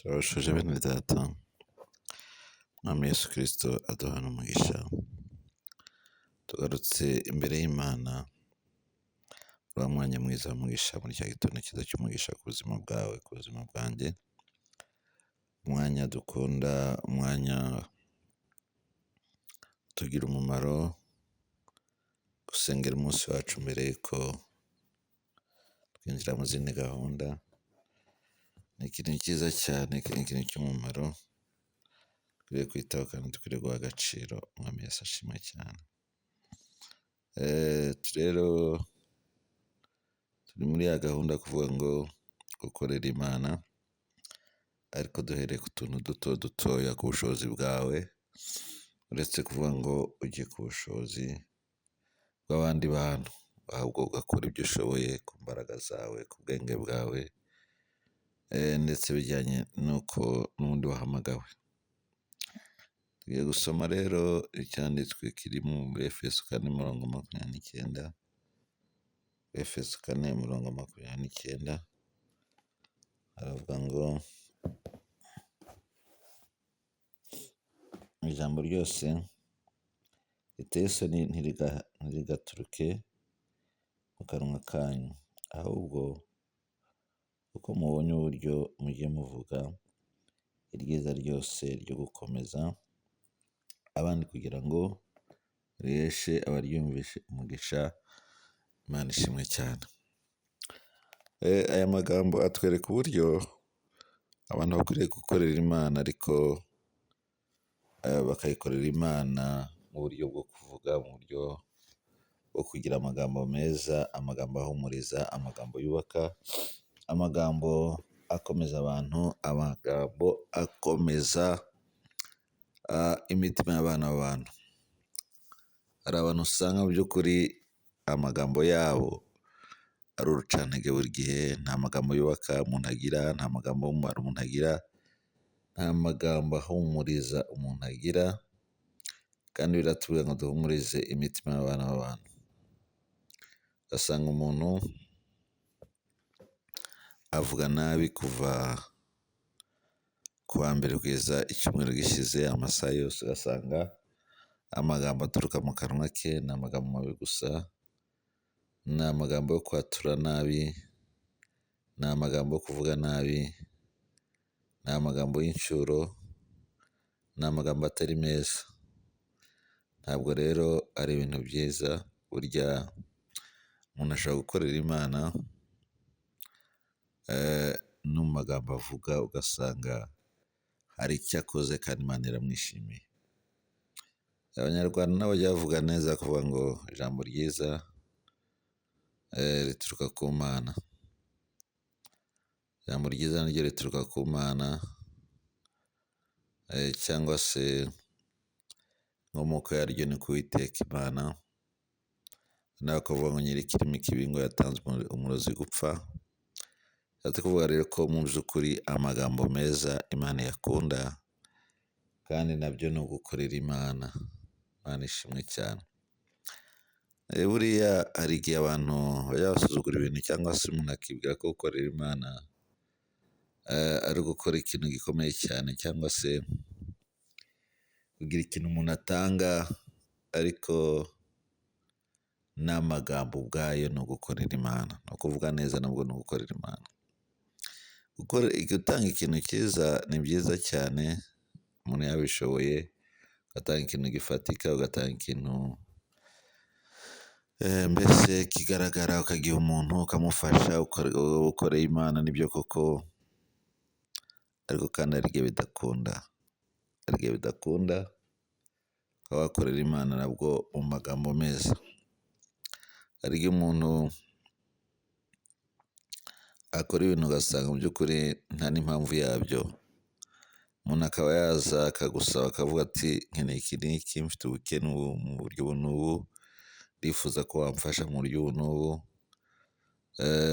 Turabashuje bene data, Mwami Yesu Kristo aduhana umugisha, tugarutse imbere y'Imana, uriya mwanya mwiza w'umugisha muri cya gitondo cyiza cy'umugisha ku buzima bwawe, ku buzima bwanjye, umwanya dukunda, umwanya utugira umumaro, gusengera umunsi wacu mbere yuko twinjira mu zindi gahunda, ni ikintu cyiza cyane, ni ikintu cy'umumaro, dukwiriye kwitaho kandi dukwiriye guha agaciro. Umwami Yesu ashimwe cyane. Rero turi muri ya gahunda kuvuga ngo gukorera Imana, ariko duhereye ku tuntu duto dutoya ku bushobozi bwawe, uretse kuvuga ngo ujye ku bushobozi bw'abandi bantu, ahubwo ugakora ibyo ushoboye ku mbaraga zawe, ku bwenge bwawe, ndetse bijyanye n'uko n'ubundi wahamagawe. Tugiye gusoma rero icyanditswe kiri muri Efeso 4:29, Efeso 4:29, haravuga ngo ijambo ryose riteye isoni ntirigaturuke mu kanwa kanyu, ahubwo uko mubonye uburyo mujye muvuga iryiza ryose ryo gukomeza abandi kugira ngo riheshe abaryumvishe umugisha. Imana ishimwe cyane. Aya magambo atwereka uburyo abantu bakwiriye gukorera Imana, ariko bakayikorera Imana mu buryo bwo kuvuga, mu buryo bwo kugira amagambo meza, amagambo ahumuriza, amagambo yubaka, amagambo akomeza abantu, amagambo akomeza imitima y'abana b'abantu. Hari abantu usanga mu by'ukuri amagambo yabo ari urucantege buri gihe, nta magambo yubaka umuntu agira, nta magambo y'umumaro umuntu agira, nta magambo ahumuriza umuntu agira, kandi biratubwira ngo duhumurize imitima y'abana b'abantu. Ugasanga umuntu avuga nabi kuva ku wa mbere kugeza icyumweru gishize, amasaha yose ugasanga amagambo aturuka mu kanwa ke ni amagambo mabi gusa, ni amagambo yo kwatura nabi, ni amagambo yo kuvuga nabi, ni amagambo y'inshuro, ni amagambo atari meza. Ntabwo rero ari ibintu byiza. Burya umuntu ashobora gukorera Imana no mu magambo avuga ugasanga hari icyo akoze kandi Imana iramwishimiye. Abanyarwanda nabo bajya bavuga neza kuvuga ngo ijambo ryiza rituruka ku Mana. Ijambo ryiza naryo rituruka ku Mana, cyangwa se inkomoko yaryo ni ku Uwiteka Imana. Nawe akavuga ngo nyir'ikirimi kibi ngo yatanze umurozi gupfa. Bishatse kuvuga rero ko mu by'ukuri amagambo meza Imana yakunda, kandi nabyo ni ugukorera Imana. Imana ishimwe cyane. Buriya hari igihe abantu bajya basuzugura ibintu, cyangwa se umuntu akibwira ko gukorera Imana ari gukora ikintu gikomeye cyane, cyangwa se kugira ikintu umuntu atanga, ariko n'amagambo ubwayo ni ugukorera Imana. Ni ukuvuga neza nabwo ni ugukorera Imana. Gutanga ikintu cyiza ni byiza cyane, umuntu yabishoboye, ugatanga ikintu gifatika, ugatanga ikintu mbese kigaragara, ukagiha umuntu ukamufasha, ukoreye Imana nibyo koko, ariko kandi hari igihe bidakunda. Hari igihe bidakunda ukaba wakorera Imana nabwo mu magambo meza. Hari igihe umuntu akora ibintu ugasanga mu by'ukuri nta n'impamvu yabyo. Umuntu akaba yaza akagusaba akavuga ati nkeneye iki n'iki, mfite ubukene mu buryo ubu n'ubu, ndifuza ko wamfasha mu buryo ubu n'ubu.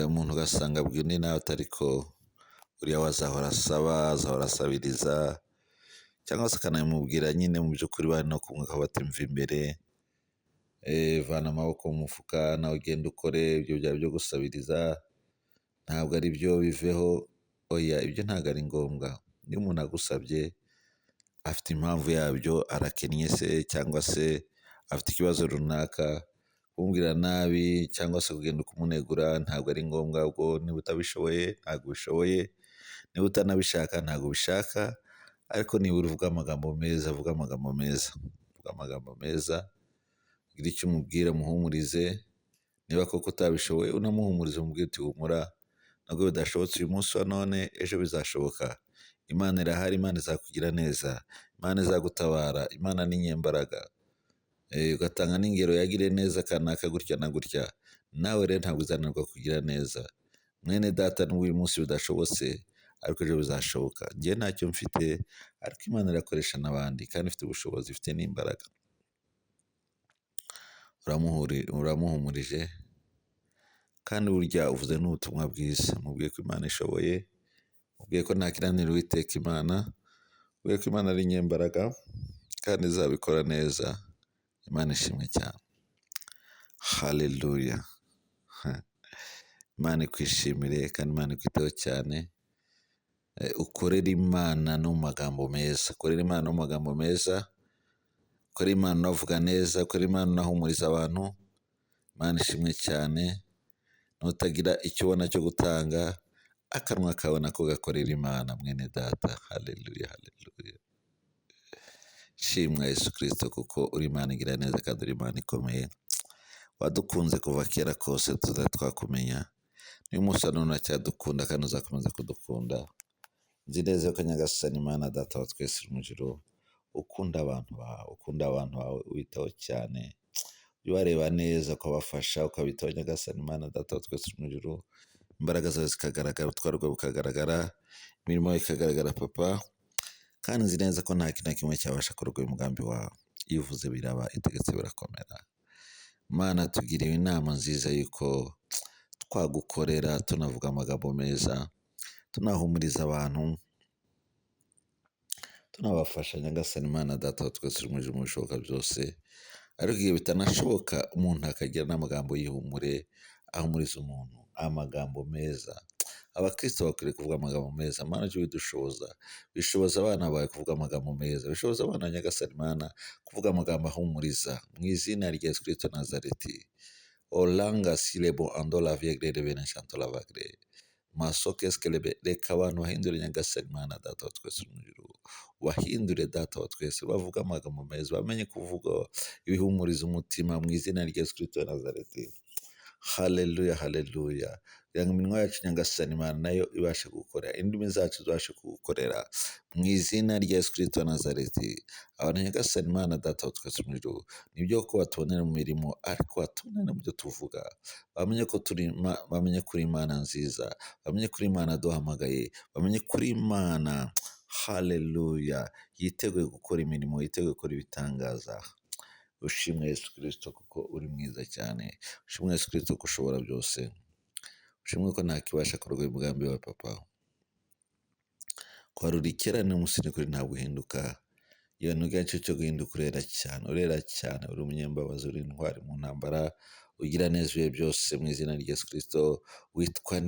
Umuntu ugasanga abwiye undi nawe ariko uriya we azahora asaba, azahora asabiriza, cyangwa se akanamubwira nyine mu by'ukuri bari no kumwe akavuga ati mva imbere, vana amaboko mu mufuka, nawe ugenda ukore ibyo byawe byo gusabiriza, ntabwo ari byo, biveho. Oya, ibyo ntabwo ari ngombwa. Niyo umuntu agusabye afite impamvu yabyo, arakennye se cyangwa se afite ikibazo runaka, kumubwira nabi cyangwa se kugenda kumunegura ntabwo ari ngombwa. Ubwo niba utabishoboye ntabwo ubishoboye, niba utanabishaka ntabwo ubishaka, ariko nibura uvuga amagambo meza, vuga amagambo meza, vuga amagambo meza, ugire icyo umubwira, muhumurize. Niba koko utabishoboye unamuhumurize, umubwire uti humura, nubwo bidashobotse uyu munsi wa none, ejo bizashoboka. Imana irahari, Imana izakugira neza, Imana izagutabara, Imana ni nyembaraga. Ugatanga n'ingero, yagire neza kanaka gutya na gutya, nawe rero ntabwo uzanirwa kugira neza. Mwene data, n'ubwo uyu munsi bidashobotse ariko ejo bizashoboka. Njye ntacyo mfite ariko Imana irakoresha n'abandi kandi ifite ubushobozi, ifite n'imbaraga. Uramuhumurije kandi burya uvuze n'ubutumwa bwiza, mubwiye ko Imana ishoboye, mubwiye ko nta kinanira Uwiteka Imana, mubwiye ko Imana ari nyembaraga kandi izabikora neza. Imana ishimwe cyane. Haleluya. Imana ikwishimire kandi Imana ikwiteho cyane. Ukorere Imana no mu magambo meza, ukorere Imana no mu magambo meza, ukorere Imana unavuga neza, ukorere Imana unahumuriza abantu. Imana ishimwe cyane. Nutagira icyo ubona cyo gutanga, akanwa kawe nako gakorera Imana, mwene data. Haleluya, haleluya. Shimwa Yesu Kristo, kuko uri Imana igira neza kandi uri Imana ikomeye. Wadukunze kuva kera kose tutari twakumenya, n'uyu munsi wa none uracyadukunda kandi uzakomeza kudukunda. Nzi neza ko Nyagasani Imana Data wa twese uri mu ijuru, ukunda abantu bawe, ukunda abantu bawe, ubitaho cyane, ujye ubareba neza, ukabafasha, ukabitaho. Nyagasani Imana Data wa twese uri mu ijuru, imbaraga zawe zikagaragara, ubutware bwawe bukagaragara, imirimo yawe ikagaragara Papa, kandi nzi neza ko nta kintu na kimwe cyabasha kurogoya umugambi wawe. Iyo uvuze biraba, itegetse birakomera. Mana, tugiriwe inama nziza y'uko twagukorera tunavuga amagambo meza, tunahumuriza abantu, tunabafasha. Nyagasani Imana Data wa twese uri mu ijuru, mu bishoboka byose. Ariko igihe bitanashoboka, umuntu akagira n'amagambo y'ihumure, ahumuriza umuntu, amagambo meza. Abakristo bakwiriye kuvuga amagambo meza. Mana, ujye ubidushoboza, bishoboza abana bawe kuvuga amagambo meza, bishoboza abana Nyagasani Imana kuvuga amagambo ahumuriza, mu izina rya Yesu Kristo Nazareti. Olanga silebo andola viegre de beneshanto la vagre. Masoke skelebe, reka abantu bahindure Nyagasani Imana Data wa twese mu ijuru, wahindure Data wa twese, bavuga amagambo meza, bamenye kuvuga ibihumuriza umutima, mu izina rya Yesu Kristo Nazareti. Haleluya, haleluya. Kugira ngo iminwa yacu Nyagasani Imana nayo ibashe gukora, indimi zacu zibashe kugukorera, mu izina rya Yesu Kristo Nazareti. Abantu Nyagasani Imana Data wa twese mu ijuru, nibyo ko batubonera mu mirimo, ariko batubonera mu byo tuvuga. Bamenye ko uri Imana nziza, bamenye ko uri Imana duhamagaye, bamenye ko uri Imana, haleluya, yiteguye gukora imirimo, yiteguye gukora ibitangaza. Ushimwe Yesu Kristo, kuko uri mwiza cyane. Ushimwe Yesu Kristo, ko ushobora byose. Ushimwe ko nta kibasha kurogoya umugambi wa Papa. Kwa ruri kera n'umunsi n'ukuri ntabwo uhinduka. Iyo ntugace cyo guhinduka, urera cyane, uri umunyembabazi, uri intwari mu ntambara, ugira neza ibihe byose, mu izina rya Yesu Kristo. Witwa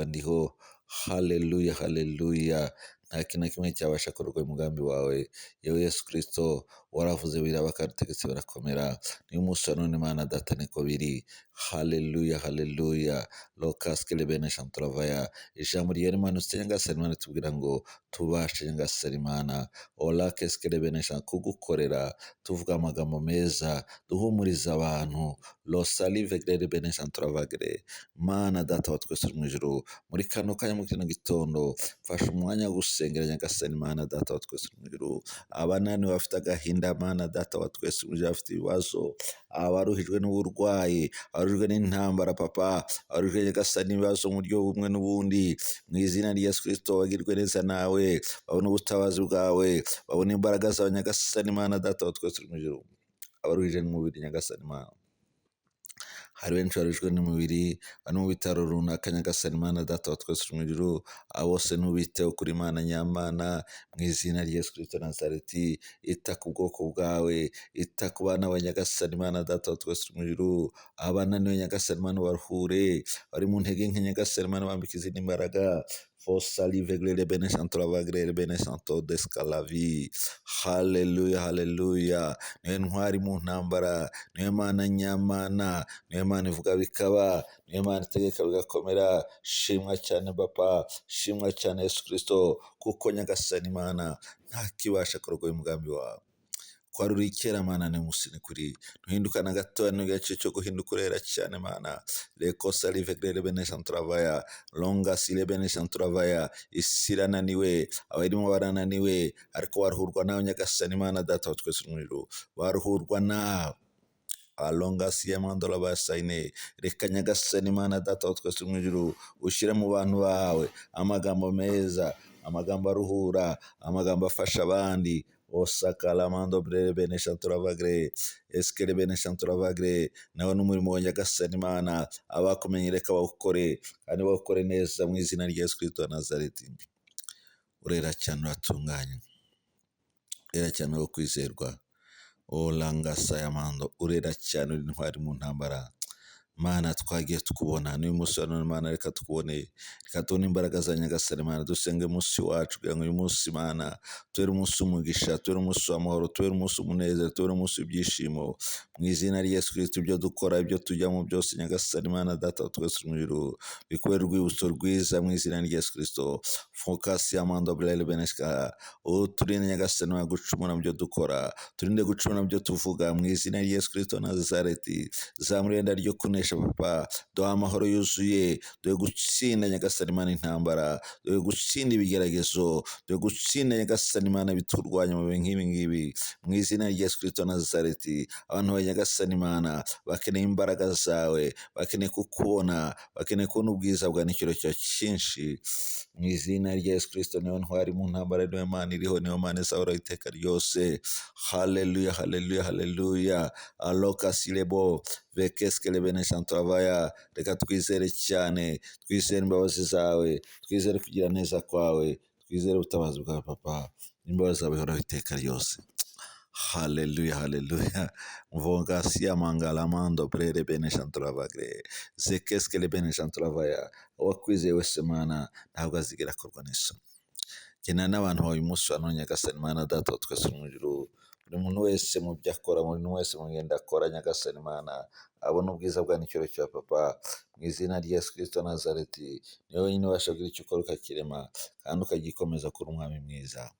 ndiho. Haleluya, haleluya. Nta kintu na kimwe cyabasha kurogoya umugambi wawe. Yewe Yesu Kristo, waravuze biraba kandi utegetse birakomera. Niyo munsi wa none Imana Data niko biri. Haleluya, haleluya. Lokaskele bene shanturavaya. Ijambo rya Imana Nyagasani Imana tubwira ngo tubashe Nyagasani Imana, olakeskele bene kugukorera, tuvuga amagambo meza, duhumuriza abantu. Losalive grede bene shanturavagre. Mana Data wa twese uri mu ijuru, muri kano kanya, mu kino gitondo, mfashe umwanya wo gusengera Nyagasani Imana Data wa twese uri mu ijuru, abananiwe bafite agahinda, Mana Data wa twese uri mu ijuru, bafite ibibazo, abaruhijwe n'uburwayi, abaruhijwe n'intambara Papa, abaruhijwe Nyagasani ibibazo mu buryo bumwe n'ubundi, mu izina rya Yesu Kristo, bagirwe neza nawe, babone ubutabazi bwawe, babone imbaraga zawe Nyagasani Imana Data wa twese uri mu ijuru. Abaruhije n'umubiri Nyagasani Imana, hari benshi baruhijwe n'umubiri, bari mu bitaro runaka Nyagasani Imana Data wa twese uri mu ijuru, abo bose ntubiteho, kuri Imana nyamana, mu izina rya Yesu Kristo Nazareti. Ita ku bwoko bwawe, ita ku bana ba Nyagasani Imana Data wa twese uri mu ijuru, abananiwe Nyagasani Imana baruhure, bari mu ntege nke Nyagasani Imana bambika izindi mbaraga. Fossa liveglere bene santo lavagre bene santo descalavi. Haleluya, haleluya. Niwe ntwari mu ntambara, niwe mana nyamana, niwe mana ivuga bikaba, niwe mana itegeka bigakomera. Shimwa cyane papa, shimwa cyane Yesu Kristo, kuko nyagasani Imana nta kibasha kurogoya umugambi wawe. Kwari uri kera mana ni musi ni kuri ntuhinduka na gatoya n'igice cyo guhinduka urera cyane mana. Lekosa liveglere bene santo lavaya, longa sile bene santo lavaya. Isi irananiwe, abarimo barananiwe, ariko waruhurwa nawe nyagasani Imana data wa twese uri mu ijuru, waruhurwa nawe. Alonga siyamandola basaine, reka nyagasani Imana data wa twese uri mu ijuru ushyire mu bantu bawe amagambo meza, amagambo aruhura, amagambo afasha abandi. Osakala mando brere bene shanturavagre, eskere bene shanturavagre. Nawe n'umurimo wa nyagasani Imana abakumenye reka bawukore, kandi bawukore neza mu izina rya Yesu Kristo wa Nazareti. Urera cyane, uratunganye, urera cyane wo kwizerwa. Olanga sayamando, urera cyane, uri intwari mu ntambara. Mana twagiye tukubona n'uyu munsi wa none Mana, reka tukubone, reka tubone imbaraga za nyagasani Mana. Dusenge umunsi wacu kugira ngo uyu munsi Mana tubere umunsi w'umugisha, tubere umunsi w'amahoro, tubere umunsi w'umunezero, tubere umunsi w'ibyishimo mu izina rya Yesu Kristo. Ibyo dukora, ibyo tujyamo byose nyagasani Mana data wa twese uri mu ijuru, bikubere urwibutso rwiza mu izina rya Yesu Kristo. Focus yamando brele beneska, turinde nyagasani Mana gucumura mu byo dukora, turinde gucumura mu byo tuvuga mu izina rya Yesu Kristo wa Nazareti. Zamurenda ryo kunesha papa, duha amahoro yuzuye, duhe gutsinda nyagasani Imana intambara, duhe gutsinda ibigeragezo, duhe gutsinda nyagasani Imana biturwanya mu bihe nk'ibi ngibi mu izina rya Yesu Kristo wa Nazareti. Abantu ba nyagasani Imana bakeneye imbaraga zawe, bakeneye kukubona, bakeneye kubona ubwiza bwa n'ikiro cyawe cyinshi mu izina rya Yesu Kristo. Niwe ntwari mu ntambara, niwe Mana iriho, niwe Mana izahora iteka ryose. Haleluya, haleluya, haleluya. Aloka silebo vekeskele bene santo avaya. Reka twizere cyane, twizere imbabazi zawe, twizere kugira neza kwawe, twizere ubutabazi bwawe papa, n'imbabazi zawe bihoraho iteka ryose. Haleluya, haleluya. Mvonga siya mangala mando brere bene santo lavagre, zekeskele bene santo lavaya. Uwakwizeye wese Mana ntabwo azigera akorwa n'isoni. Gena n'abantu bawe uyu munsi wa none nyagasani Mana data wa twese uri mu ijuru, buri muntu wese mu byo akora, buri muntu wese mu ngendo akora nyagasani Mana abona ubwiza bwa n'ikiro cya papa mu izina rya Yesu Kristo wa Nazareti. Niwe wenyine ubasha kugira icyo ukora ukakirema kandi ukagikomeza kuba umwami mwiza.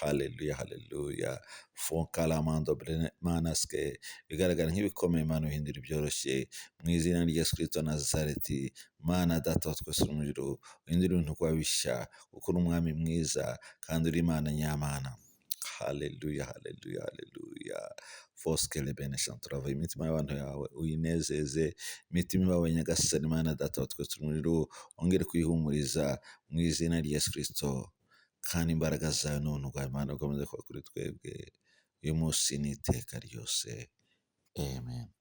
Haleluya, haleluya. Fonkalamando manaske, bigaragara nk'ibikomeye Mana uhindura ibyoroshye mu izina rya Yesu Kristo wa Nazareti. Mana data wa twese uri mu ijuru, uhindura ibintu kuba bishya, kuko uri umwami mwiza kandi uri Imana nyamana. Haleluya, haleluya, haleluya. Foskele bene shanturava, imitima y'abantu yawe uyinezeze, imitima ibabaye nyagasani Mana data wa twese uri mu ijuru ongere kuyihumuriza mu izina rya Yesu Kristo. Kandi imbaraga zawe n'ubuntu bwawe Mana bukomeze kuba kuri twebwe uyu munsi n'iteka ryose. Amen.